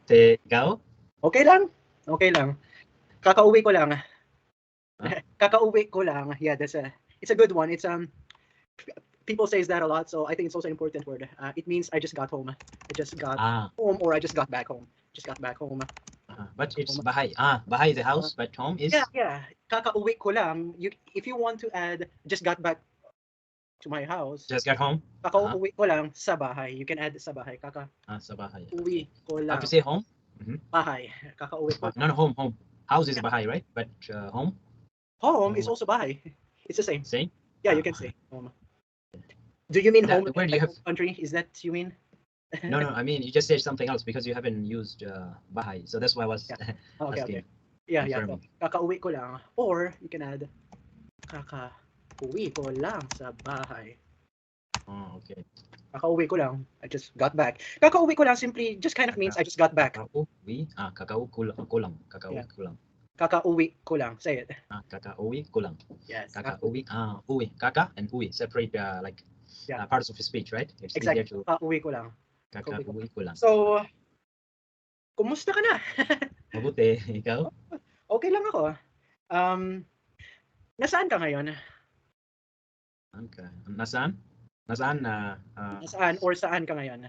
Mabuti. Ikaw? Okay lang. Okay lang. Kakauwi ko lang. Huh? Kakauwi ko lang. Yeah, it's a good one. People says that a lot, so I think it's also an important word. It means I just got home. I just got home, or I just got back home. Just got back home. But it's bahay. Bahay is the house, but home is? Yeah. Kakauwi ko lang. If you want to add, just got back to my house. Just got home? Kakauwi ko lang sa bahay. You can add sa bahay. Sa bahay. Uwi ko lang. How to say home? Bahay. Kakauwi ko. No, home. House is bahay, right? But home? Home is also bahay. It's the same. Same? Yeah, you can say home. Do you mean home? Where do you have country? Is that you mean? No, I mean you just said something else because you haven't used bahay, so that's why I was asking. Okay. Yeah. So, kakauwi ko lang, or you can add kakauwi ko lang sa bahay. Oh, okay. Kakauwi ko lang. I just got back. Kakauwi ko lang simply just kind of means I just got back. Kakauwi? Kakauwi ko lang. Kakauwi ko lang. Kakauwi ko lang. Say it. Kakauwi ko lang. Yes. Kakauwi. Uwi. Kaka and uwi. Separate parts of speech, right? It's exactly. To... Kakauwi ko lang. Kakauwi ko lang. So, kumusta ka na? Mabuti. Ikaw? Okay lang ako. Nasaan ka ngayon? Okay. Nasaan? Nasaan or saan ka ngayon?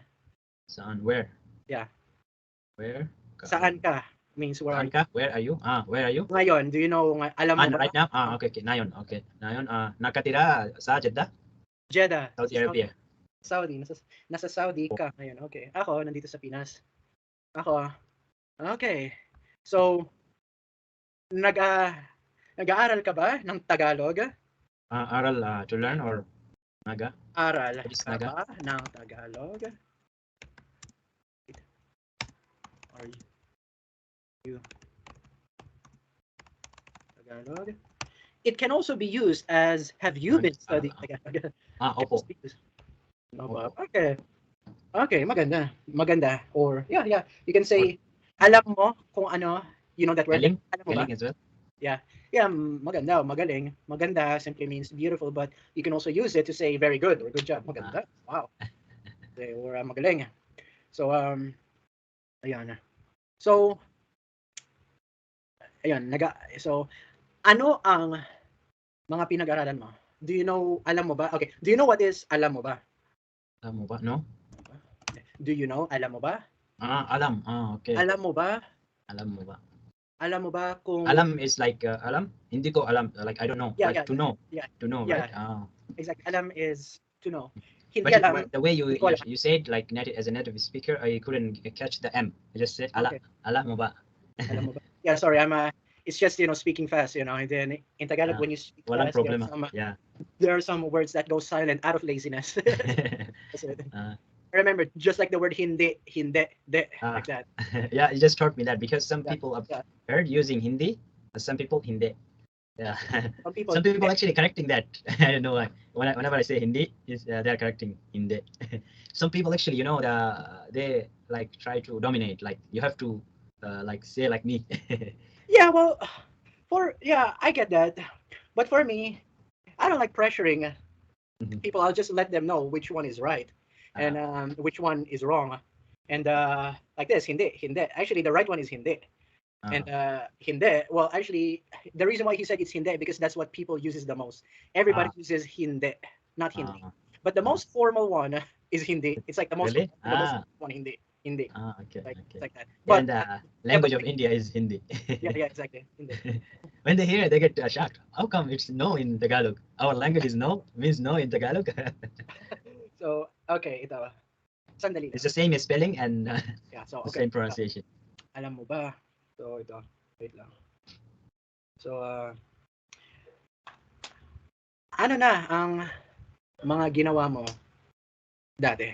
Saan? Where? Yeah. Where? Saan ka? Means where saan ka? Where are you? Where are you? Ngayon, do you know, alam mo ba? Right now? Okay. Ngayon. Okay. Ngayon, nakatira sa Jeddah? Jeddah. Saudi Arabia. Saudi. Nasa Saudi ka ngayon. Okay. Ako, nandito sa Pinas. Ako. Okay. So, nag-aaral ka ba ng Tagalog? Aral to learn or naga? Aral ka ba ng Tagalog? Are you Tagalog? It can also be used as have you been studying Tagalog? Opo. Okay. Okay, maganda. Or yeah, you can say alam mo kung ano, you know that word. Galing as well. Yeah, maganda, magaling. Maganda simply means beautiful, but you can also use it to say very good or good job. Maganda. Wow. Or magaling. So ayan. So so ano ang mga pinag-aralan mo? Do you know, alam mo ba? Okay, do you know what is alam mo ba? Alam mo ba? No? Do you know, alam mo ba? Alam. Okay. Alam mo ba? Alam mo ba? Alam mo ba kung... Alam is like, alam? Hindi ko alam. Like, I don't know. Yeah, like, to know. Yeah. To know, yeah. Right? Exactly. Alam is to know. Hindi but alam. The way you said, like, as a native speaker, I couldn't catch the M. I just said, alam mo ba? Alam mo ba? Yeah, sorry. It's just, speaking fast, and then in Tagalog, when you speak walang fast, problema. There are some words that go silent out of laziness. Remember, just like the word hindi, like that. Yeah, you just taught me that because some people have heard using hindi, some people hindi. Yeah, some people actually correcting that. I don't know why. Whenever I say hindi, they're correcting hindi. Some people actually, they like try to dominate. Like you have to, like say like me. Yeah, well, I get that, but for me, I don't like pressuring people. I'll just let them know which one is right and which one is wrong. And like this, hindi. Actually, the right one is hindi. And hindi. Well, actually, the reason why he said it's hindi because that's what people uses the most. Everybody uses hindi, not hindi. But the most formal one is hindi. It's like the most really? One hindi. Hindi. Okay. Like that. But and language of India is Hindi. yeah, exactly. Hindi. When they hear it, they get shocked. How come it's no in Tagalog? Our language is no, means no in Tagalog. So, okay, ito. Sandali. It's the same spelling and so, the same pronunciation. Alam mo ba? So, ito. Wait lang. So, ano na ang mga ginawa mo dati?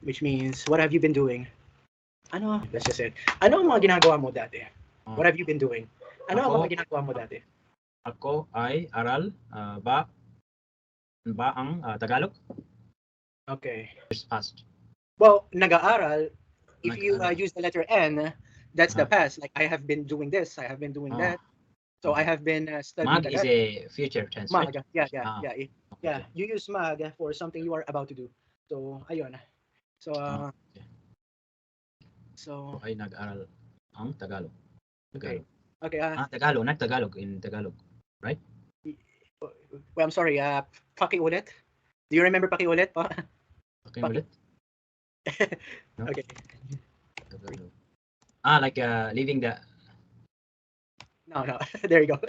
Which means, what have you been doing? Let's just say, ano ang mga ginagawa mo dati? What have you been doing? Ano ang mga ginagawa mo dati? Ako ay aral ba ang Tagalog? Okay. It's past. Well, nag-aaral, if you use the letter N, that's the past. Like, I have been doing this, I have been doing that. So, I have been studying. Mag is a future tense, mag, right? Yeah. You use mag for something you are about to do. So, ayun. So, So, ay nag-aral ang Tagalog. okay. Tagalog. Okay. Tagalog, not Tagalog, in Tagalog, right? Well, I'm sorry. Pakiulit. Do you remember pakiulit? Pakiulit? No? Okay. Tagalog. Like leaving the... No. There you go.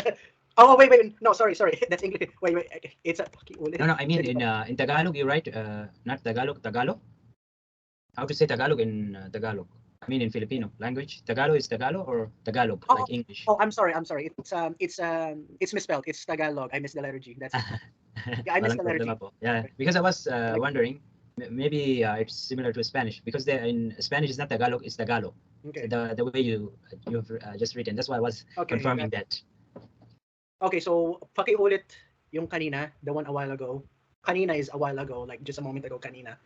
Oh, wait. No, sorry. That's English. Wait. It's a pakiulit. No, I mean in Tagalog, you write not Tagalog, Tagalog. How to say Tagalog in Tagalog? I mean in Filipino language, Tagalog is Tagalog or Tagalog, Oh, like English. Oh, I'm sorry. It's misspelled. It's Tagalog. I missed the letter G. That's it. Yeah, I missed the letter G. Yeah, because I was wondering, maybe it's similar to Spanish, because in Spanish is not Tagalog, it's Tagalog. Okay. The way you've just written. That's why I was confirming that. Okay, so pakiulit yung kanina, the one a while ago. Kanina is a while ago, like just a moment ago. Kanina.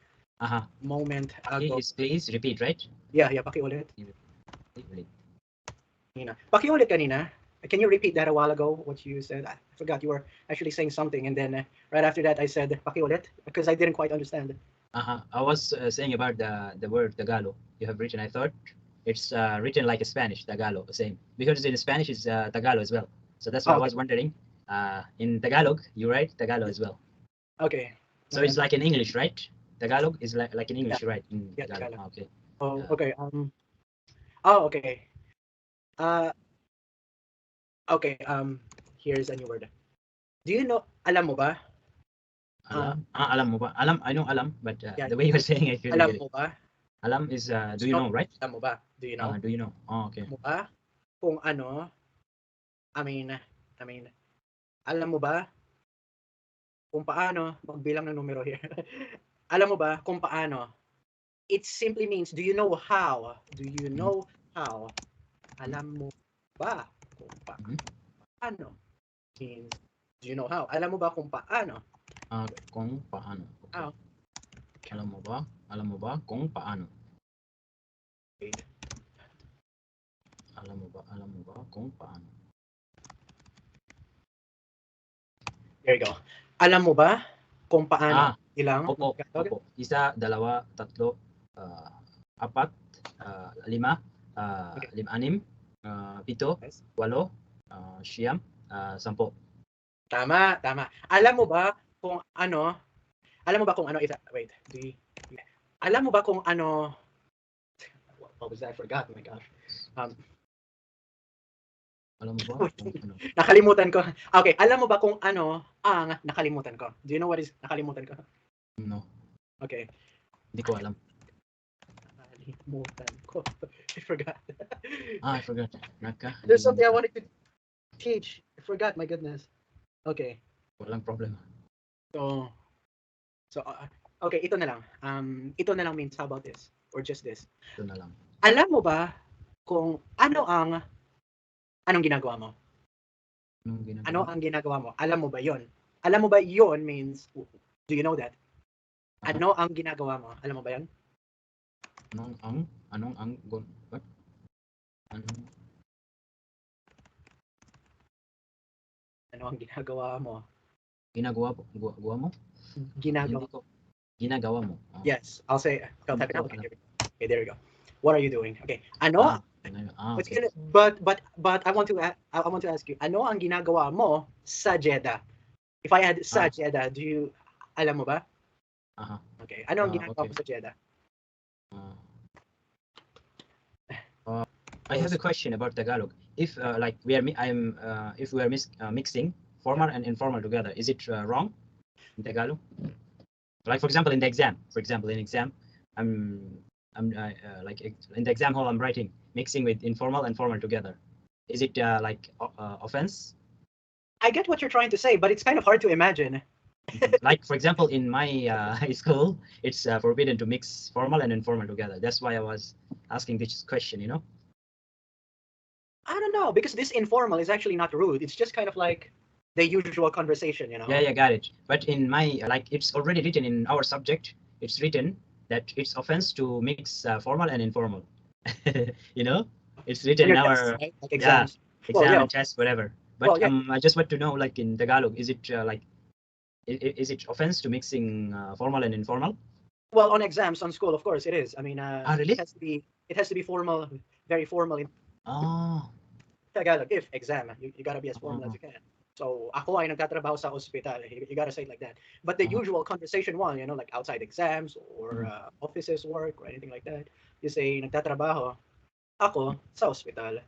Moment ago. Please repeat, right? Yeah, pakiulit. Repeat. Kanina. Pakiulit kanina. Can you repeat that a while ago? What you said? I forgot. You were actually saying something, and then right after that, I said pakiulit because I didn't quite understand. I was saying about the word Tagalog you have written. I thought it's written like a Spanish, Tagalog, the same, because in Spanish it's Tagalog as well. So that's why I was wondering. In Tagalog, you write Tagalog as well. Okay. So it's like in English, right? Tagalog is like in English, right? In Tagalog. Okay. Oh, okay. Okay. Okay. Here's a new word. Do you know? Alam mo ba? Alam mo ba? I know alam, but the way you're saying it, alam mo ba? Alam is do you know, right? Alam mo ba? Do you know? Do you know? Oh, okay. Alam mo ba? Kung ano? I mean, alam mo ba? Kung paano? Magbilang ng numero here. Alam mo ba kung paano? It simply means, do you know how? Do you know how? Alam mo ba kung paano? Means, do you know how? Alam mo ba kung paano? Kung paano. Okay. Alam mo ba kung paano? Alam mo ba kung paano? There you go. Alam mo ba kung paano? Ilang? Opo. Isa, dalawa, tatlo, apat, lima, anim, pito, walo, siyam, sampo. Tama. Alam mo ba kung ano? Alam mo ba kung ano? Wait. Alam mo ba kung ano? What was that? I forgot. Oh my gosh. Alam mo ba kung ano? Nakalimutan ko. Okay, alam mo ba kung ano ang nakalimutan ko? Do you know what is nakalimutan ko? No. Okay. Hindi ko alam. Nakalimutan ko. I forgot. I forgot. There's something I wanted to teach. I forgot, my goodness. Okay. Walang problema. So okay, ito na lang. Ito na lang means, how about this? Or just this? Ito na lang. Alam mo ba kung anong ginagawa mo? Ano ang ginagawa mo? Alam mo ba yon? Alam mo ba yon means, do you know that? Ano ang ginagawa mo? Alam mo ba yon? Ano ang ginagawa mo? Ginagawa mo? Ginagawa mo. Yes, I'll say. I'll type it out. Okay, there you go. What are you doing? Okay. Ano? Okay. But I want to ask you. Ano ang ginagawa mo sa Jeddah? If I add sa Jeddah, do you alam mo ba? Okay. Ano ang ginagawa mo sa Jeddah? I have a question about Tagalog. If like if we are mixing formal and informal together, is it wrong in Tagalog? Like for example, in the exam. I'm like in the exam hall, I'm writing mixing with informal and formal together. Is it like offense? I get what you're trying to say, but it's kind of hard to imagine. Like for example, in my school, it's forbidden to mix formal and informal together. That's why I was asking this question. I don't know, because this informal is actually not rude. It's just kind of like the usual conversation, Yeah, got it. But in my it's already written in our subject. It's written that it's offense to mix formal and informal. It's written in our tests, right? Like exams. Exam and test, whatever. But I just want to know, like in Tagalog, is it like is it offense to mixing formal and informal? Well, on exams on school, of course it is. I mean, really? it it has to be formal, very formal in Oh. Tagalog. If exam, you gotta be as formal as you can. So ako ay nagtatrabaho sa ospital. You gotta say it like that. But the usual conversation one, like outside exams or offices work or anything like that, you say nagtatrabaho ako sa ospital.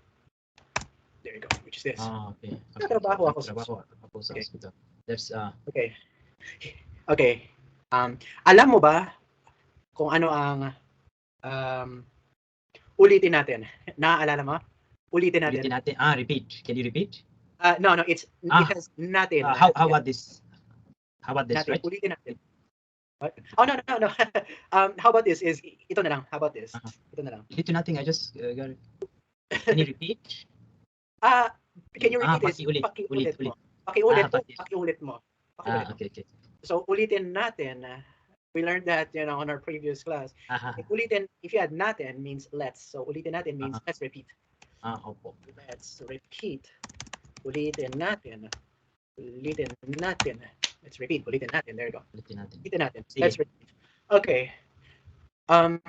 There you go. Which is this. Okay. Nagtatrabaho ako sa ospital. That's Okay. Okay. Alam mo ba kung ano ang ulitin natin? Naaalala mo? Ulitin natin. Repeat. Can you repeat? No, it has natin. How about this? How about this, natin. right? Ulitin natin. What? Oh, no. How about this? Ito na lang. How about this? Ito na lang. Ulitin natin. I just got it. Can you repeat? Can you repeat this? Pakiulit. Pakiulit mo. Okay. So, ulitin natin. We learned that, on our previous class. Ulitin, if you add natin, means let's. So, ulitin natin means let's repeat. Opo. Let's repeat. Ulitin natin. Let's repeat. Ulitin natin. There you go. Ulitin natin. Let's repeat. Okay. Ano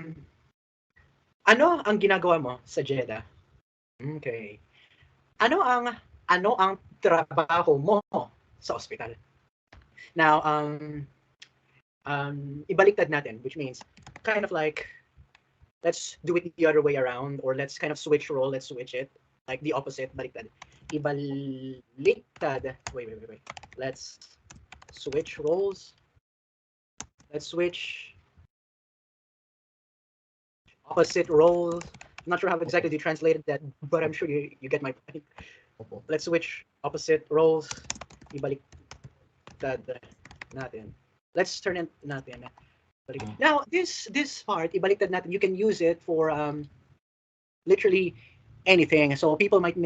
ang ginagawa mo sa Jeddah? Okay. Ano ang trabaho mo sa ospital? Now, ibaliktad natin, which means kind of like let's do it the other way around, or let's kind of switch role. Let's switch it like the opposite. Baliktad. Ibaliktad. Wait. Let's switch roles. Let's switch opposite roles. I'm not sure how exactly you translated that, but I'm sure you get my point. Let's switch opposite roles. Ibaliktad natin. Let's turn it natin. Now, this part, ibaliktad natin, you can use it for literally anything. So people might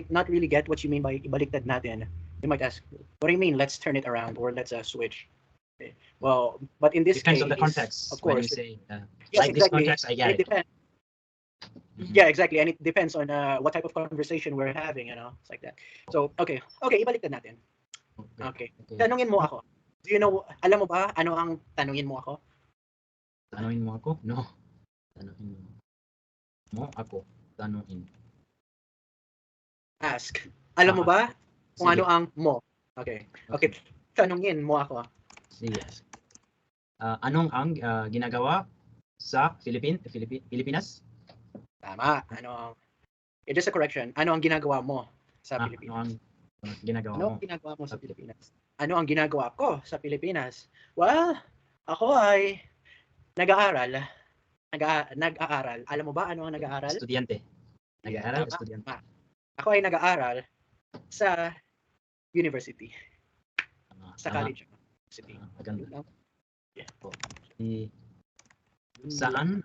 not really get what you mean by ibaliktad natin. They might ask, what do you mean? Let's turn it around, or let's switch. Okay. Well, but in this depends case, on the context. of course, when you say, yes, like exactly. This context, I get it. Yeah, exactly, and it depends on what type of conversation we're having. It's like that. So, okay, ibaliktad natin. Okay. Tanungin mo ako. Do you know? Alam mo ba ano ang tanungin mo ako? Tanungin mo ako? No. Tanungin mo ako. Tanungin. Ask. Alam mo ba kung ano ang mo? Okay. Tanungin mo ako. Sige. Anong ang ginagawa sa Pilipinas? Tama. Just a correction. Ano ang ginagawa mo sa Pilipinas? Ano ang ginagawa mo sa Pilipinas? Ano ang ginagawa ko sa Pilipinas? Well, ako ay nag-aaral. Nag-aaral. Alam mo ba ano ang nag-aaral? Estudyante. Nag-aaral, estudyante. Ako ay nag-aaral sa university. Sa college. Maganda. Saan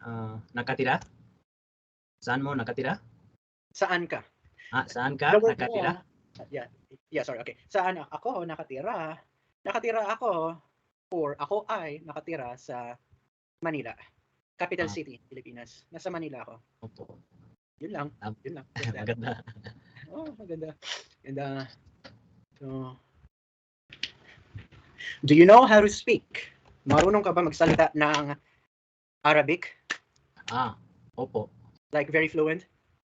nakatira? Saan mo nakatira? Saan ka? Saan ka nakatira? Yeah, sorry. Okay. Saan ako nakatira? Nakatira ako, or ako ay nakatira sa Manila. Capital City, Pilipinas. Nasa Manila ako. Opo. Yun lang. Maganda. Maganda. And so, do you know how to speak? Marunong ka ba magsalita ng Arabic? Opo. Like very fluent?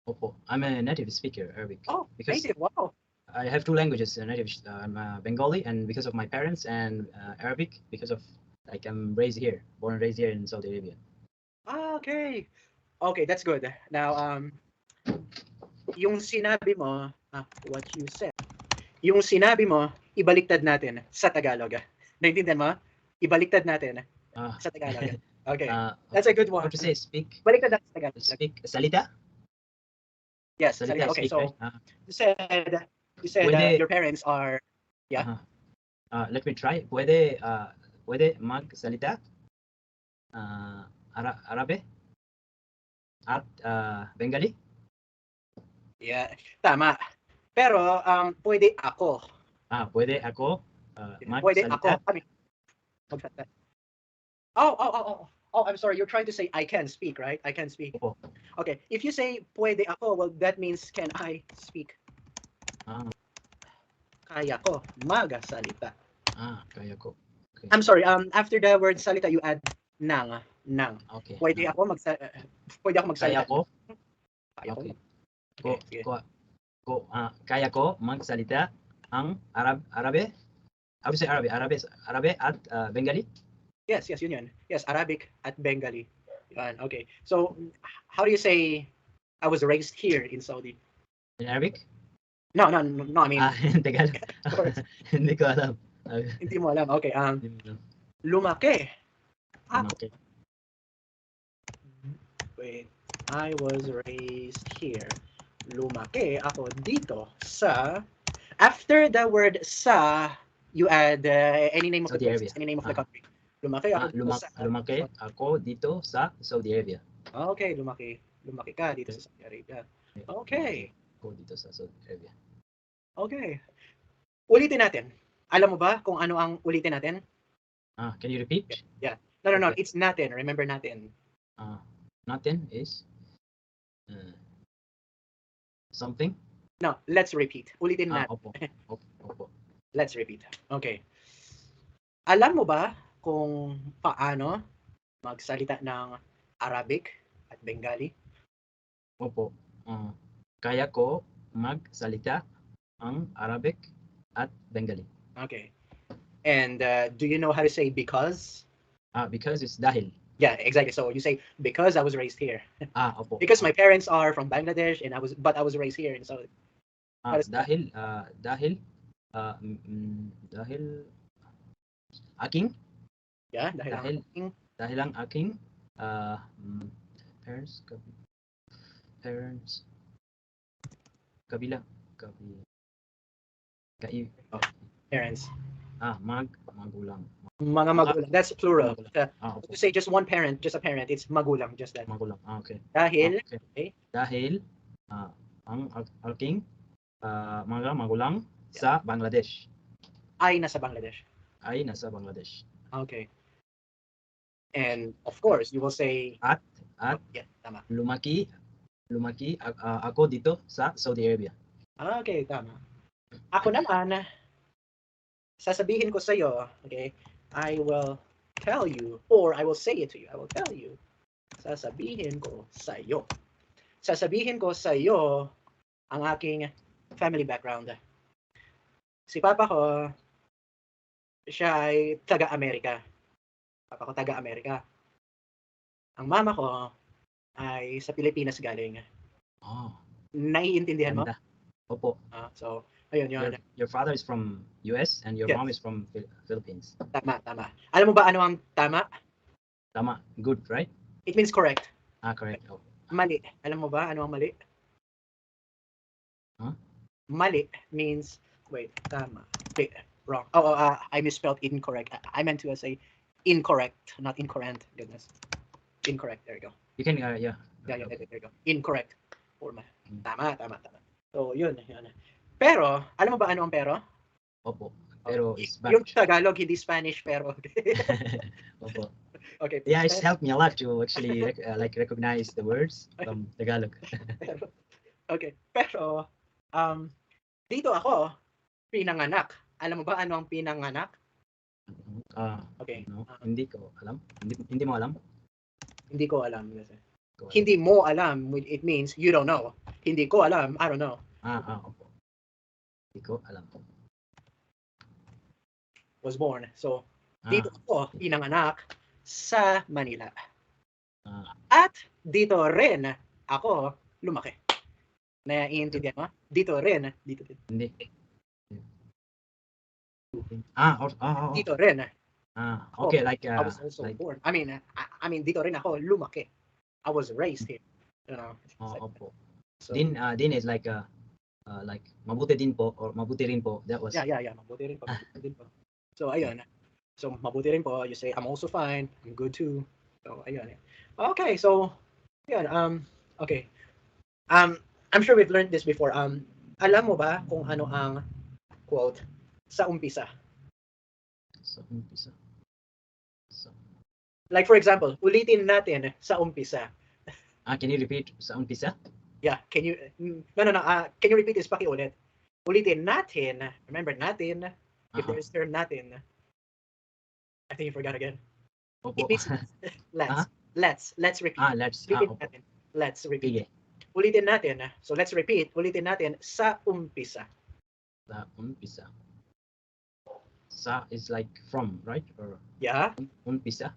Opo. I'm a native speaker, Arabic. Oh, native. Wow. I have two languages, native. I'm Bengali, and because of my parents, and Arabic because of I'm raised here, born and raised here in Saudi Arabia. Okay. Okay, that's good. Now, yung sinabi mo, what you said, yung sinabi mo, ibaliktad natin sa Tagalog. Naintindihan mo? Ibaliktad natin sa Tagalog. Okay, that's a good one. How to say speak? Baliktad natin sa Tagalog. Speak, salita? Yes, salita. Okay, so you said your parents are, yeah? Let me try. Pwede magsalita Arabe at Bengali? Yeah, tama. Pero pwede ako. Pwede ako Pwede magsalita. ako. Oh, I'm sorry. You're trying to say I can speak, right? I can speak. Opo. Okay. If you say pwede ako, well, that means can I speak? Kaya ko magsalita. Kaya ko. Okay. I'm sorry. After the word salita, you add nang. ng. Okay. Pwede ako magsalita. Kaya ko. Kaya ko. Okay. Okay, sige. Kaya ko magsalita ang Arabe. How do you say Arabe? Arabe at Bengali? Yes, yun yun. Yes, Arabic at Bengali. Yan, okay. So, how do you say I was raised here in Saudi? In Arabic? No, I mean, in Tagalog. of course. Hindi ko alam. Hindi mo alam. Okay, Hindi mo alam. lumaki. Lumaki. Wait, I was raised here. Lumaki ako dito sa, after the word sa, you add any name of the Saudi place, Arabia. any name of the country. Lumaki ako dito sa, Lumaki ako dito sa Saudi Arabia. Okay, lumaki ka dito sa Saudi Arabia. Okay. Ako dito sa Saudi Arabia. Okay. Ulitin natin. Alam mo ba kung ano ang ulitin natin? Can you repeat? Yeah. No. Okay. It's natin. Remember natin. Natin is something. No, let's repeat. Ulitin natin. Opo. Let's repeat. Okay. Alam mo ba kung paano magsalita ng Arabic at Bengali? Opo. Kaya ko magsalita ang Arabic at Bengali. Okay. And do you know how to say because? Because it's dahil. Yeah, exactly. So you say because I was raised here. Opo. Because my parents are from Bangladesh and I was raised here in Saudi. Dahil aking. Yeah, dahil ang aking parents parents. Magulang. Mga magulang. That's plural. Opo. To say just one parent, just a parent, it's magulang, just that. Magulang. Okay. Dahil, okay. Dahil ang aking mga magulang sa Bangladesh. Ay nasa Bangladesh. Okay. And of course, you will say at yeah, tama. Lumaki ako dito sa Saudi Arabia. Okay, tama. Ako naman, sasabihin ko sa iyo, okay? I will tell you or I will say it to you. I will tell you. Sasabihin ko sa iyo ang aking family background. Si Papa ko, siya ay taga-Amerika. Papa ko taga-Amerika. Ang mama ko ay sa Pilipinas galing. Naiintindihan mo? Opo. So, ayun yun. Your father is from US and your mom is from Philippines. Tama. Alam mo ba ano ang tama? Tama. Good, right? It means correct. Correct. Oh. Mali. Alam mo ba ano ang mali? Mali means, wait, tama. Wait, wrong. I misspelled incorrect. I meant to say incorrect, not incorrect. Goodness. Incorrect. There you go. You can, Yeah, there you go. Incorrect. Tama. So, yun. Pero, alam mo ba ano ang pero? Opo. Pero is Spanish. Yung Tagalog, hindi Spanish, pero. Opo. Okay. Yeah, it's helped me a lot to actually recognize the words from Tagalog. Okay. Pero, dito ako, pinanganak. Alam mo ba ano ang pinanganak? Okay. No, hindi ko alam. Hindi mo alam? Hindi ko alam. Hindi mo alam, it means you don't know. Hindi ko alam, I don't know. Opo. Hindi ko alam. Was born. So, dito ako pinanganak sa Manila. At dito rin ako lumaki. Naiintindihan mo? Dito rin. Hindi. Dito rin. Okay, like I was also born. I mean, dito rin ako lumaki. I was raised here. You know. Opo. So, din is like mabuti din po or mabuti rin po. That was. Yeah. Mabuti rin po. So ayun. So mabuti rin po. You say I'm also fine. I'm good too. So ayun. Okay. So ayun. Okay. I'm sure we've learned this before. Alam mo ba kung ano ang quote sa umpisa? Sa umpisa. Like for example, ulitin natin sa umpisa. Can you repeat sa umpisa? Yeah, can you No. Can you repeat this pakiulit? Ulitin natin. Remember natin. If there's term natin. I think you forgot again. Opo. It means last. Let's repeat. Let's. Ulitin natin. Let's repeat. Sige. Ulitin natin. So let's repeat. Ulitin natin sa umpisa. Sa umpisa. Sa is like from, right? Or Yeah. umpisa.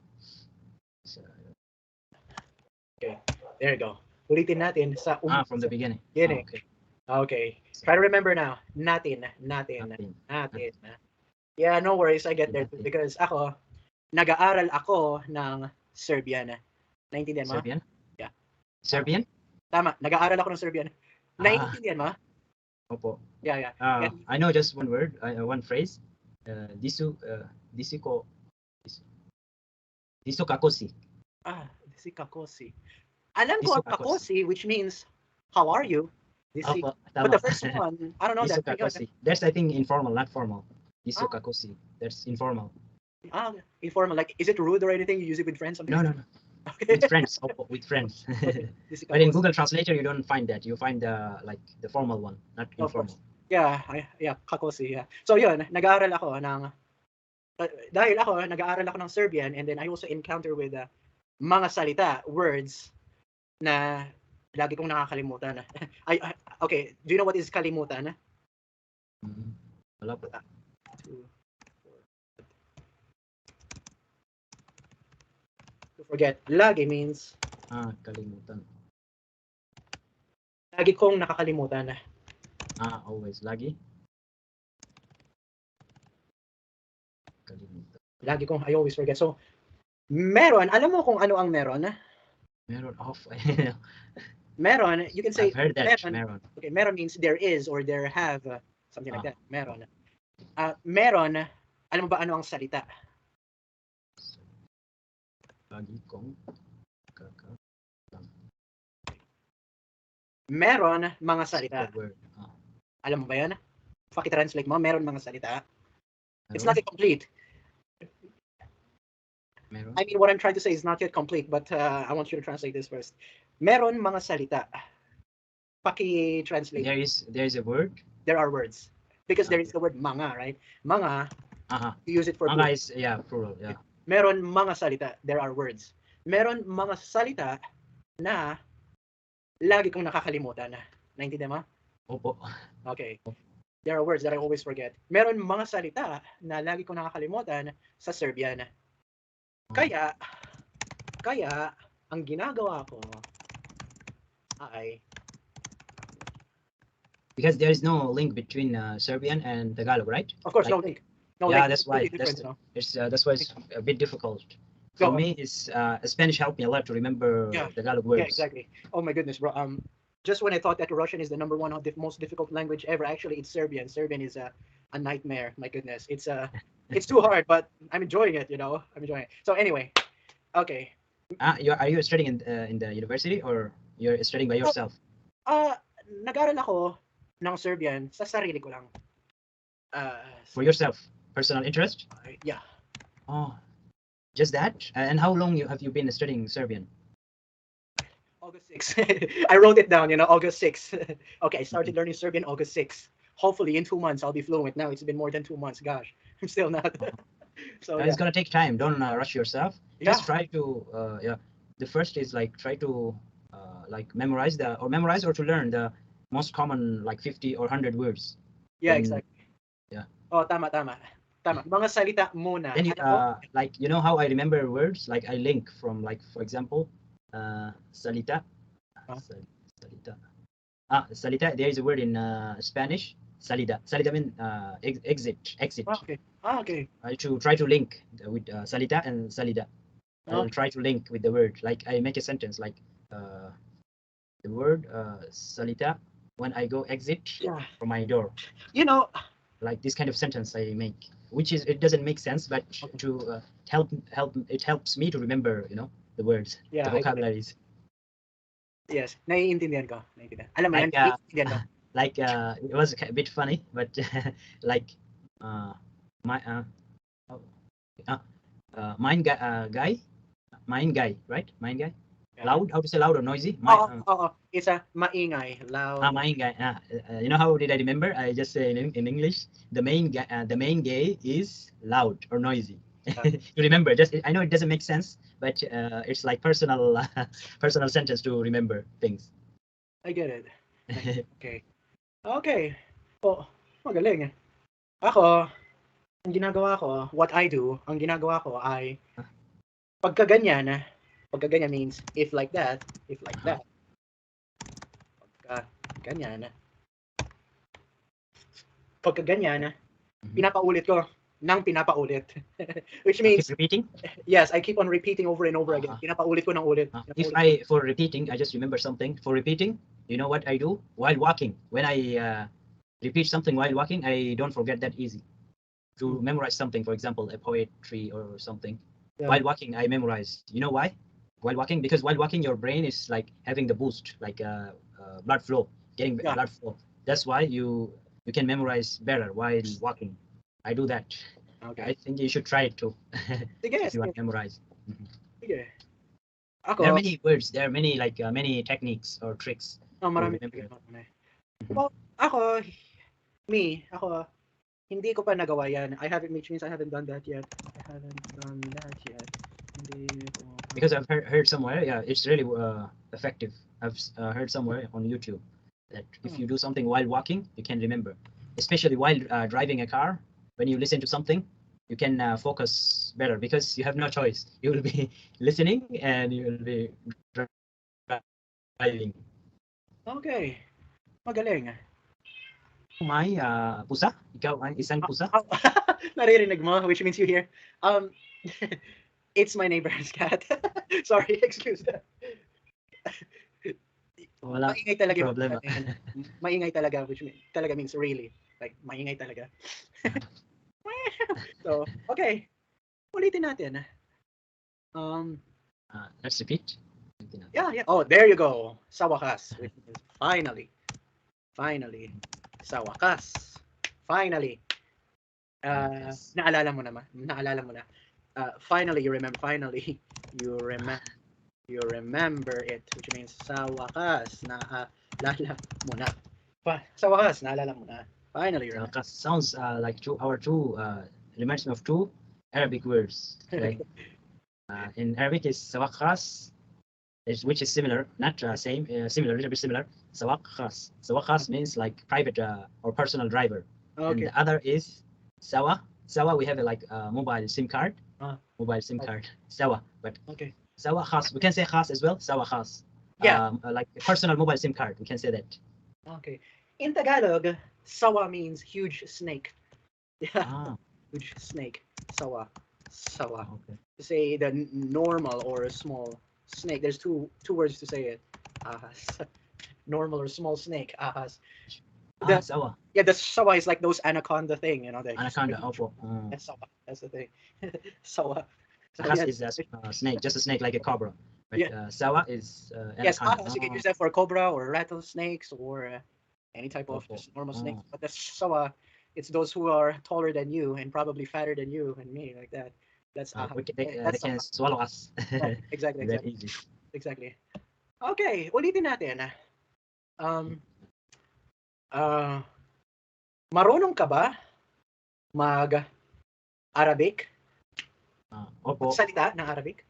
Okay. There you go. Ulitin natin sa umpisa. From the beginning. Beginning. Okay. Okay. Try to remember now. Natin. Yeah, no worries. I get there too, because ako, nag-aaral ako ng Serbian. Naintindihan mo? Serbian? Yeah. Serbian? Tama. Nag-aaral ako ng Serbian. Naintindihan mo? Opo. Yeah. I know just one word, one phrase. Disu kakosi. Disi kakosi. Alam ko ang kakosi, which means, how are you? Disi. But the first one, I don't know Disu that. kakosi. That's, I think, informal, not formal. Disu kakosi. That's informal. Informal. Like, is it rude or anything? You use it with friends? No. Okay. With friends. With friends. But in Google Translator, you don't find that. You find like the formal one, not informal. Yeah, kakosi. Yeah. So yun, nag-aaral ako ng dahil ako nag-aaral ako ng Serbian, and then I also encounter with mga salita, words na lagi kong nakakalimutan. Okay, do you know what is kalimutan? Wala po. To forget. Lagi means kalimutan. lagi kong nakakalimutan. Always. Lagi. Kalimutan. Lagi kong, I always forget. So, meron, alam mo kung ano ang meron? Meron off. Meron, you can say, I've heard that. Meron. Okay, meron means there is or there have, something like that. Meron. Meron, alam mo ba ano ang salita? Lagi kong Meron mga salita. word. Alam mo ba yan? Paki-translate mo, meron mga salita. It's not yet complete. Meron. I mean, what I'm trying to say is not yet complete, but I want you to translate this first. Meron mga salita. Paki-translate. There is a word. There are words. Because there is the word mga, right? Mga, you use it for mga is, plural, yeah. Meron mga salita. There are words. Meron mga salita na lagi kong nakakalimutan. Naintindihan mo? Opo. Okay. There are words that I always forget. Meron mga salita na lagi kong nakakalimutan sa Serbian. Kaya ang ginagawa ko ay because there is no link between Serbian and Tagalog, right? Of course, no link. No link. That's why. That's why it's a bit difficult. For me, it's Spanish helped me a lot to remember Tagalog words. Yeah, exactly. Oh my goodness, bro. Just when I thought that Russian is the #1 most difficult language ever, actually it's Serbian. Serbian is a nightmare. My goodness, it's too hard, but I'm enjoying it. I'm enjoying it. So anyway, okay. Are you studying in the university or you're studying by yourself? Nag-aral ako ng Serbian sa sarili ko lang. For yourself, personal interest? Yeah. Oh, just that? And how long have you been studying Serbian? August 6th. I wrote it down, August 6th. Okay, I started learning Serbian August 6th. Hopefully in 2 months I'll be fluent. Now it's been more than 2 months. Gosh, I'm still not. So it's gonna take time. Don't rush yourself. Yeah. Just try to The first is like try to memorize or to learn the most common 50 or 100 words. Yeah, exactly. Yeah. Oh, tama. Mga salita muna. Then you know how I remember words? Like I link from for example, salita. Salita. Salita. There is a word in Spanish. Salida. Salida means exit. Okay. Okay. I try to link with salita and salida. I'll try to link with the word. Like I make a sentence like the word salita when I go exit from my door. Like this kind of sentence I make, which it doesn't make sense, but to it helps me to remember, the words, the vocabularies. Yes, naiintindihan ko. Alam mo yan, naiintindihan ko. It was a bit funny, but mine guy, right? Mine guy. Yeah. Loud? How to say loud or noisy? It's a maingay, loud. Maingay. You know how did I remember? I just say in English, the main guy is loud or noisy. to remember. Just I know it doesn't make sense, but it's like personal personal sentence to remember things. I get it. Okay. Okay. Oh, magaling. Ako, ang ginagawa ko, what I do, ang ginagawa ko ay pagka ganyan means if like that, if like that. Pagka ganyan, pinapaulit ko ng pinapaulit. Which means keep repeating? Yes, I keep on repeating over and over again. Pinapaulit ko ng ulit. If for repeating, I just remember something. For repeating, you know what I do? While walking, when I repeat something while walking, I don't forget that easy. To memorize something, for example, a poetry or something. Yeah. While walking, I memorize. You know why? While walking, because while walking, your brain is like having the boost, like blood flow, getting blood flow. That's why you can memorize better while walking. I do that. Okay. I think you should try it too. If you want to memorize. Sige. Ako, there are many words. There are many like many techniques or tricks. Marami. Well, ako, hindi ko pa nagawa yan. Which means I haven't done that yet. Because I've heard somewhere, yeah, it's really effective. I've heard somewhere on YouTube that if you do something while walking, you can remember. Especially while driving a car, when you listen to something, you can focus better because you have no choice. You will be listening and you will be driving. Okay. Magaling. May pusa? Ikaw ay isang pusa? Naririnig mo, which means you hear. It's my neighbor's cat. Sorry, excuse that. Wala maingay talaga problema. Maingay talaga, which talaga means really. Like, maingay talaga. So, okay. Ulitin natin. Let's repeat. Yeah. Oh, there you go. Sa wakas. Which means finally. Sa wakas. Finally. Naalala mo na. Finally, you remember. Finally, you remember it, which means sa wakas, naalala mo na. Sa wakas, naalala mo na. Finally, remember. Sounds like reminds me of two Arabic words. Like, in Arabic is sawakas, which is similar, not same, similar, a little bit similar. Sawakas. Sawakas means like private or personal driver. Okay. And the other is sawa. Sawa, we have a mobile SIM card. Mobile SIM card. Sawa, but okay. Sawa khas. We can say khas as well. Sawa khas. Yeah. Like a personal mobile SIM card. We can say that. Okay. In Tagalog, sawa means huge snake. Yeah. Huge snake. Sawa. Okay. To say the normal or a small snake, there's two words to say it. Ahas. Normal or small snake. Ahas. Sawa. Yeah, the sawa is like those anaconda thing, you know. Anaconda. That's sawa. That's the thing. Sawa. Ahas is a snake, just a snake like a cobra. But sawa is anaconda. Yes, ahas you can use that for cobra or rattlesnakes or any type of just normal snake. But the sawa, it's those who are taller than you and probably fatter than you and me, like that. That's ahas. They can swallow us. Exactly. That easy. Exactly. Okay, ulitin natin. Marunong ka ba mag-Arabic? Opo. Salita ng Arabic?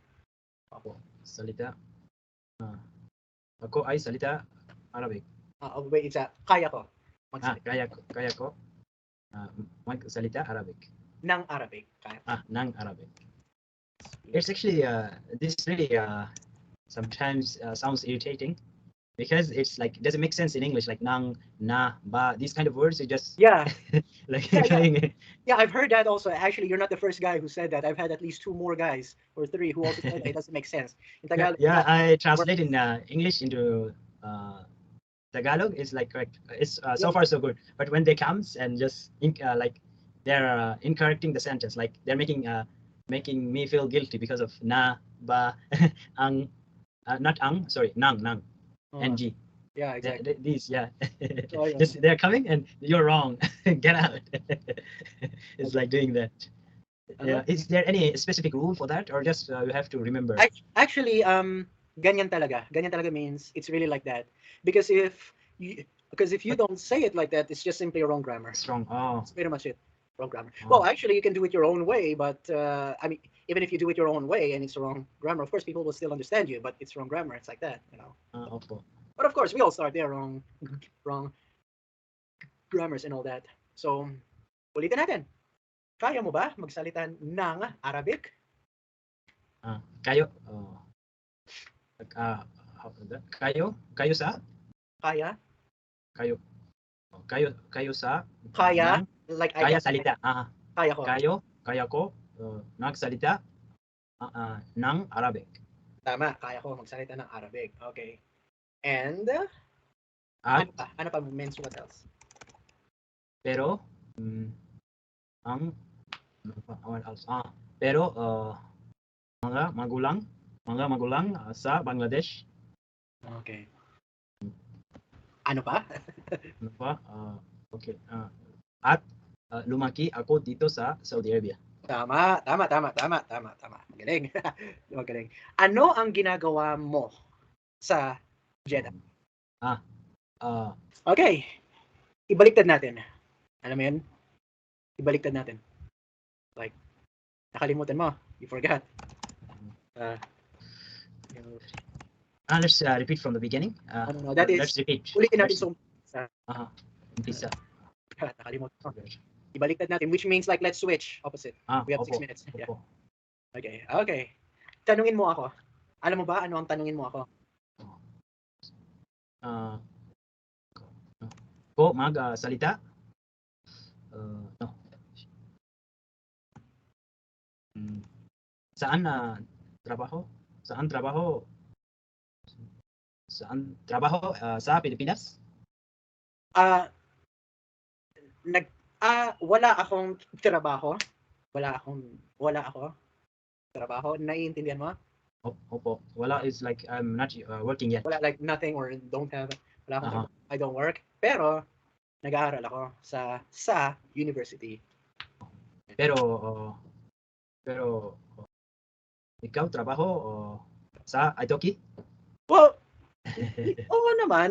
Opo. Salita. Ako ay salita Arabic. Wait, kaya ko. Kaya ko. Magsalita Arabic. Ng Arabic. Kaya. Ng Arabic. It's actually this really sometimes sounds irritating because it's like it doesn't make sense in English, like nang, na, ba, these kind of words. It just like yeah, I've heard that also. Actually, you're not the first guy who said that. I've had at least 2 more guys or 3 who also said that it doesn't make sense. In Tagalog, I translate in English into Tagalog. It's like correct. It's so far so good. But when they comes and just like they're incorrecting the sentence, like they're making me feel guilty because of na, ba, ang, not ang, sorry, nang, ng. Yeah, exactly. These, they're coming and you're wrong. Get out. It's like doing that. Is there any specific rule for that, or just you have to remember? Actually, ganyan talaga. Ganyan talaga means it's really like that. Because if you don't say it like that, it's just simply wrong grammar. It's wrong. That's pretty much it. wrong grammar. Well, actually, you can do it your own way, but I mean, even if you do it your own way and it's wrong grammar, of course, people will still understand you, but it's wrong grammar. It's like that, you know. Opo. But of course, we all start there wrong grammars and all that. So, ulitin natin. Kaya mo ba magsalita ng Arabic? Kayo, kayo sa? Kaya? Kayo sa? Kaya? Like I Kaya can- salita. Kaya ko. Kaya ko nagsalita ng Arabic. Tama, kaya ko magsalita ng Arabic. Okay. And, At ano pa means what else? pero pero mga magulang sa Bangladesh. Okay. Ano pa? Ano pa? Okay. At lumaki ako dito sa Saudi Arabia. Tama. Magaling. Magaling. Ano ang ginagawa mo sa Jeddah? Okay. Ibaliktad natin. Alam mo yun? Ibaliktad natin. Like, nakalimutan mo. You forgot. Let's repeat from the beginning. No, that is, let's repeat. ulitin natin sa Umpisa. nakalimutan mo. Ibaliktad natin, which means like let's switch opposite. We have 6 minutes. Yeah. Opo. Okay. Tanungin mo ako. Alam mo ba ano ang tanungin mo ako? Ko magsalita? No. Saan trabaho? Saan trabaho sa Pilipinas? Wala akong trabaho. Wala ako trabaho. Naiintindihan mo? Opo. Wala is like I'm not working yet. Wala like nothing or don't have. Wala akong trabaho. I don't work. Pero nag-aaral ako sa university. Pero ikaw trabaho sa Italki? Well, oo naman.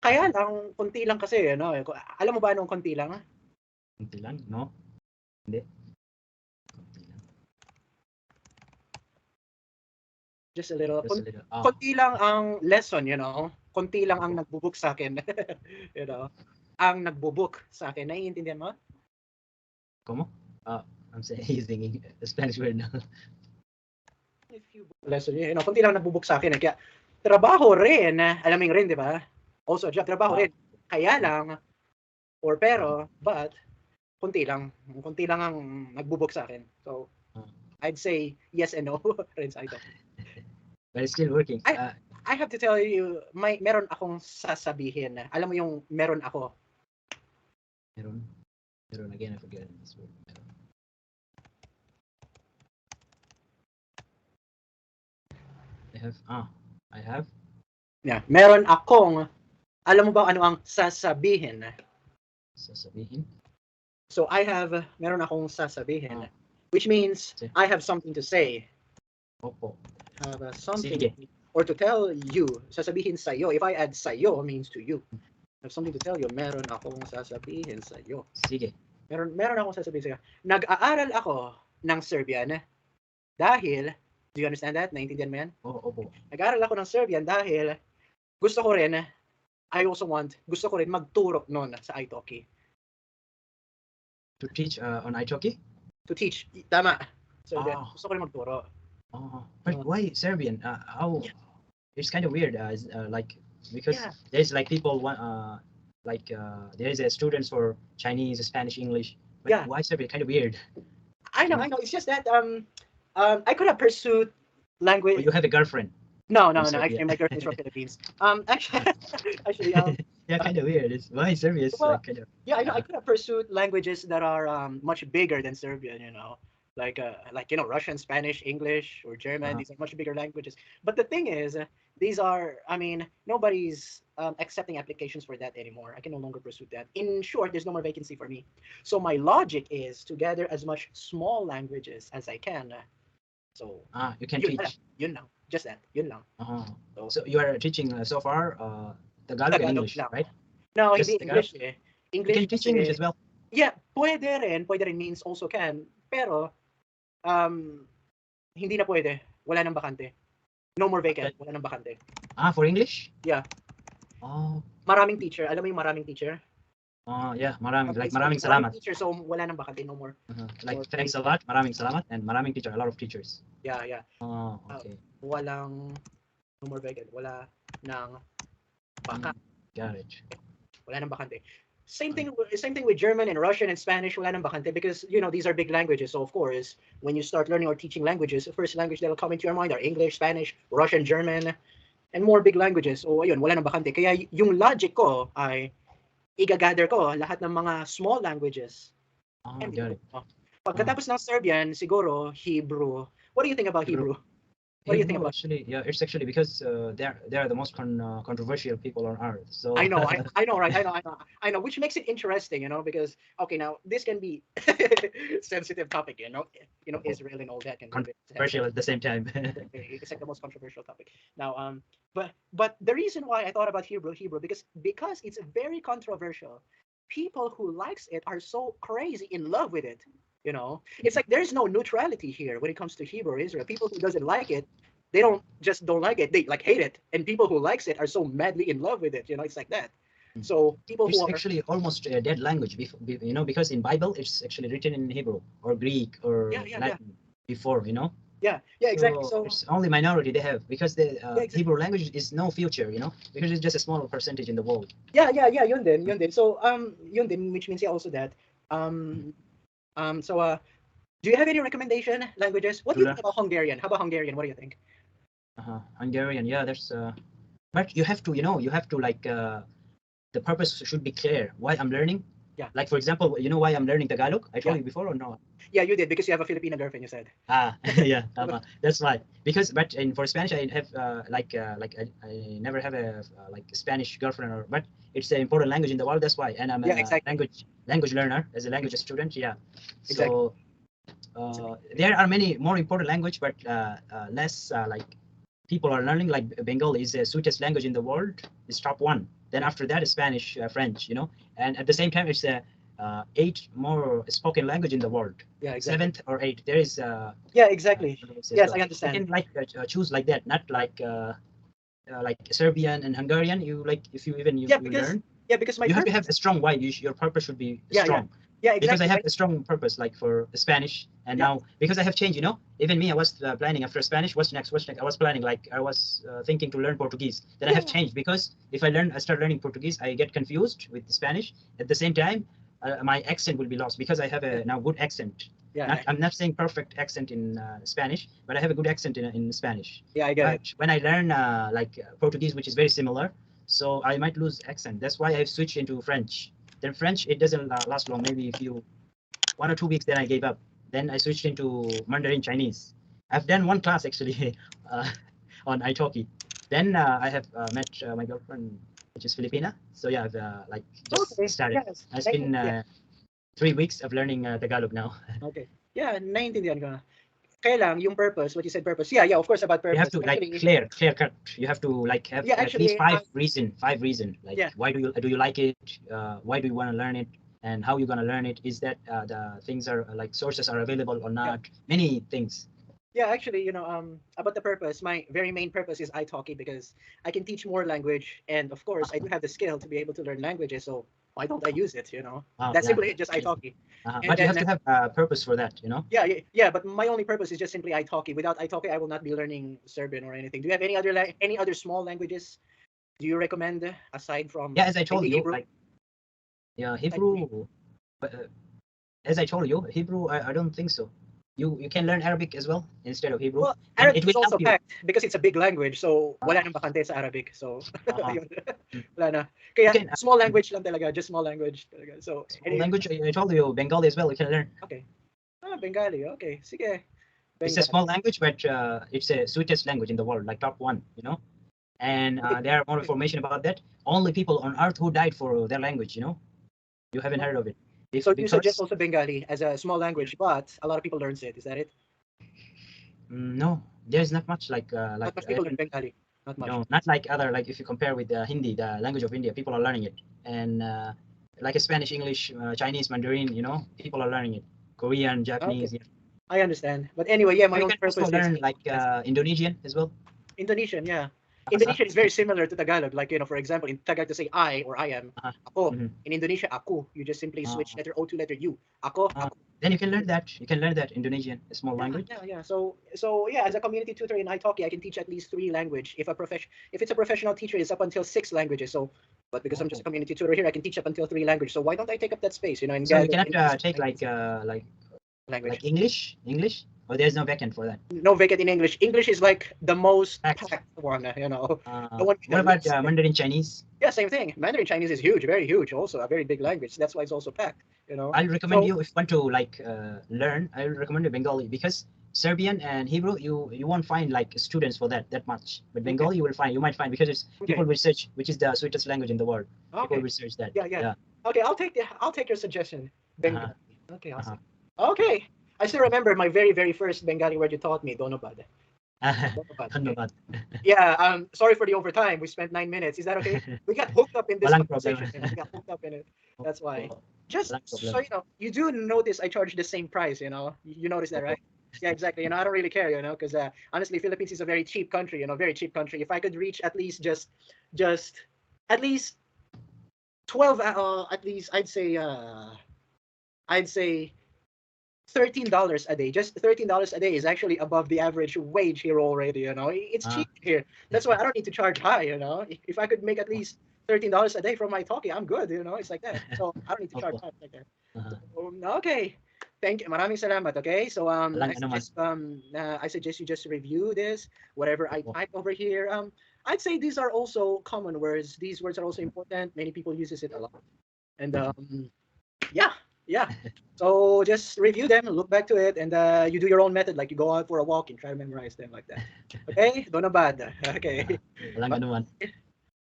Kaya lang, konti lang kasi, no? Alam mo ba anong konti lang? Konti lang, no? Hindi. Konti lang. Just a little. Just a little. Konti lang ang lesson, you know? Konti lang ang nagbubook sa akin. You know? Ang nagbubook sa akin. Naiintindihan mo? ¿Cómo? I'm saying using a Spanish word now. If you lesson, you know, konti lang nagbubook sa akin. Kaya, trabaho rin. Alam mo yung rin, di ba? Also, job, trabaho rin. Kaya lang, or pero, but, konti lang ang nagbubook sa akin. So, I'd say yes and no rin sa ito. But it's still working. I have to tell you, meron akong sasabihin. Alam mo yung meron ako? Meron again, I forget this word. I have. Yeah, meron akong, alam mo ba ano ang sasabihin? Sasabihin? So meron akong sasabihin. Which means, I have something to say. Opo. Have something. Sige. Or to tell you, sasabihin sa'yo. If I add sa'yo, means to you. I have something to tell you. Meron akong sasabihin sa'yo. Sige. Meron akong sasabihin sa'yo. Nag-aaral ako ng Serbian dahil, do you understand that? Naintindihan mo yan? Opo. Nag-aaral ako ng Serbian dahil gusto ko rin magturo noon sa Italki. To teach on Italki? To teach. Tama. So, gusto ko rin magturo. But why Serbian? How? Yeah. It's kind of weird. Like because there's like people there is a students for Chinese, Spanish, English. But why Serbian? Kind of weird. I know. It's just that I could have pursued language. Well, you have a girlfriend. No. Actually, my girlfriend's from Philippines. Actually, yeah, kind of weird. Why Serbian? Well, kind of. Yeah, I know. I could have pursued languages that are much bigger than Serbian. You know, like Russian, Spanish, English, or German. These are much bigger languages. But the thing is, these are. I mean, nobody's accepting applications for that anymore. I can no longer pursue that. In short, there's no more vacancy for me. So my logic is to gather as much small languages as I can. So you can teach. Yun lang. Just that. Yun lang. So you are teaching so far Tagalog and English, lang. right? No, Just hindi English. English. You can teach English as well. Yeah, pwede rin means also can, pero hindi na pwede. Wala nang bakante. No more vacant. Wala nang bakante. For English? Yeah. Oh. Maraming teacher. Alam mo yung maraming teacher? Yeah, maraming, Okay, like so maraming maraming salamat. teacher, so wala nang bakante, no more. Like thanks a lot, maraming salamat, and maraming teacher, a lot of teachers. Yeah, yeah. Oh, okay. Walang no more vacant. Wala nang baka. Got it. Wala nang bakante. Same thing with German and Russian and Spanish, wala nang bakante, because you know these are big languages. So of course, when you start learning or teaching languages, the first language that'll come into your mind are English, Spanish, Russian, German, and more big languages. So ayun, wala nang bakante. Kaya yung logic ko ay igagather ko lahat ng mga small languages. Got it. Pagkatapos ng Serbian, siguro Hebrew. What do you think about Hebrew? What do you think about? Actually, yeah, it's actually because they're the most controversial people on earth. So I know, I know, right? I know, which makes it interesting, you know, because okay, now this can be sensitive topic, you know, Israel and all that can be controversial at the same time. It's like the most controversial topic. Now, but the reason why I thought about Hebrew, because it's very controversial. People who likes it are so crazy in love with it. You know, it's like there's no neutrality here when it comes to Hebrew or Israel. People who doesn't like it, they don't like it, they like hate it, and people who likes it are so madly in love with it. You know, it's like that. So people it's who are actually almost a dead language, you know, because in Bible it's actually written in Hebrew or Greek or Latin before, you know. Yeah, exactly. So it's only minority they have, because the exactly. Hebrew language is no future, you know, because it's just a small percentage in the world. Yeah, yun din. So yun din, which means also that so do you have any recommendation languages? What do you think about Hungarian? How about Hungarian? What do you think? Hungarian, yeah, there's but you have to, you know, like the purpose should be clear. Why I'm learning? Yeah. Like for example, you know why I'm learning Tagalog? I told you before or no? Yeah, you did, because you have a Filipino girlfriend, you said. Yeah, that's why. Because but for Spanish I have I never have a like Spanish girlfriend, or but it's an important language in the world. That's why, and I'm a language learner as a language student. Yeah. So there are many more important language, but less like people are learning. Like Bengali is the sweetest language in the world. It's top one. Then after that is Spanish, French, you know, and at the same time it's the 8 more spoken language in the world. Yeah, exactly. 7th or 8th. There is. Yeah, exactly. Yes, I understand. You can like choose like that, not like Serbian and Hungarian. You like if you even you learn. Yeah, because you have to have a strong why. Your purpose should be strong. Yeah, exactly. Because I have a strong purpose, like for Spanish, and now because I have changed, you know, even me, I was planning after Spanish, what's next? I was planning, like I was thinking to learn Portuguese. Then I have changed, because if I start learning Portuguese, I get confused with Spanish. At the same time, my accent will be lost, because I have a now good accent. Yeah, I'm not saying perfect accent in Spanish, but I have a good accent in Spanish. Yeah, I get it. When I learn like Portuguese, which is very similar, so I might lose accent. That's why I've switched into French. Then French, it doesn't last long, maybe 1 or 2 weeks, then I gave up. Then I switched into Mandarin Chinese. I've done one class actually on italki. Then I have met my girlfriend, which is Filipina. So yeah, I've like just started. Yes. It's been 3 weeks of learning Tagalog now. Okay. Yeah, naiintindihan ko. Kaya lang, yung purpose, what you said purpose. Yeah, of course, about purpose. You have to like clear cut. You have to like have at least 5 reason. Like why do you like it? Why do you want to learn it? And how you're gonna learn it? Is that the things are like sources are available or not? Many things. Yeah, actually, you know, about the purpose, my very main purpose is italki, because I can teach more language, and of course, I do have the skill to be able to learn languages. So why don't I use it? You know, that's simply just italki. But you have to have a purpose for that, you know. Yeah. But my only purpose is just simply italki. Without italki, I will not be learning Serbian or anything. Do you have any other small languages? Do you recommend aside from? Yeah, as I told you, Hebrew? like Hebrew. As I told you, Hebrew, I don't think so. You can learn Arabic as well instead of Hebrew. Well, Arabic is also packed because it's a big language. So wala nang bakante sa Arabic. So wala na. Kaya small language lang talaga, just small language talaga. So language, I told you, Bengali as well, you can learn. Okay. Bengali. Okay. Sige. Bengali. It's a small language, but it's the sweetest language in the world, like top one, you know. And there are more information about that. Only people on earth who died for their language, you know. You haven't heard of it. So you suggest also Bengali as a small language, but a lot of people learns it. Is that it? No, there's not much like not much people learn Bengali. Not much. No, not like other, like if you compare with Hindi, the language of India, people are learning it, and like a Spanish, English, Chinese, Mandarin. You know, people are learning it. Korean, Japanese. Okay. I understand. But anyway, yeah, my You own can purpose also is learn like Indonesian as well. Indonesian, yeah. Bahasa. Indonesian is very similar to Tagalog. Like, for example, in Tagalog to say I or I am, ako. In Indonesia, aku. You just simply switch letter O to letter U. Ako, ako. Then you can learn that. You can learn that Indonesian, a small language. Yeah. So yeah, as a community tutor in italki, I can teach at least 3 language. If it's a professional teacher, it's up until 6 languages. So, but because I'm just a community tutor here, I can teach up until 3 languages. So why don't I take up that space? And so you cannot take like language. Like English, or there's no vacant for that. No vacant in English. English is like the most packed one. The one what about Mandarin Chinese? Yeah, same thing. Mandarin Chinese is huge, very huge. Also a very big language. That's why it's also packed. I'll recommend you, if you want to like learn, I will recommend you Bengali, because Serbian and Hebrew, you won't find like students for that much. But Bengali you might find, because it's people research which is the sweetest language in the world. People research that. Yeah. Okay, I'll take your suggestion. Bengali. Okay, awesome. Okay. I still remember my very, very first Bengali word you taught me, Donobad. Donobad. Yeah, sorry for the overtime. We spent 9 minutes. Is that okay? We got hooked up in this conversation. We got hooked up in it. That's why. Just so you know, you do notice I charge the same price, You notice that, right? Yeah, exactly. I don't really care, because honestly, Philippines is a very cheap country, very cheap country. If I could reach at least just at least 12, at least I'd say $13 a day. Just $13 a day is actually above the average wage here already. It's cheap here. That's why I don't need to charge high. If I could make at least $13 a day from my talkie, I'm good. It's like that. So I don't need to charge high like that. So, okay. Thank you. Maraming salamat. Okay. So I suggest you just review this. Whatever I type over here. I'd say these are also common words. These words are also important. Many people uses it a lot. And yeah. So just review them, look back to it, and you do your own method. Like you go out for a walk and try to memorize them like that. Okay? Donobad. Okay. Walang anuman.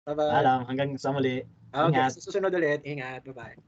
Bye-bye. Alam, hanggang sa muli. Okay, susunod ulit. Ingat. Bye-bye.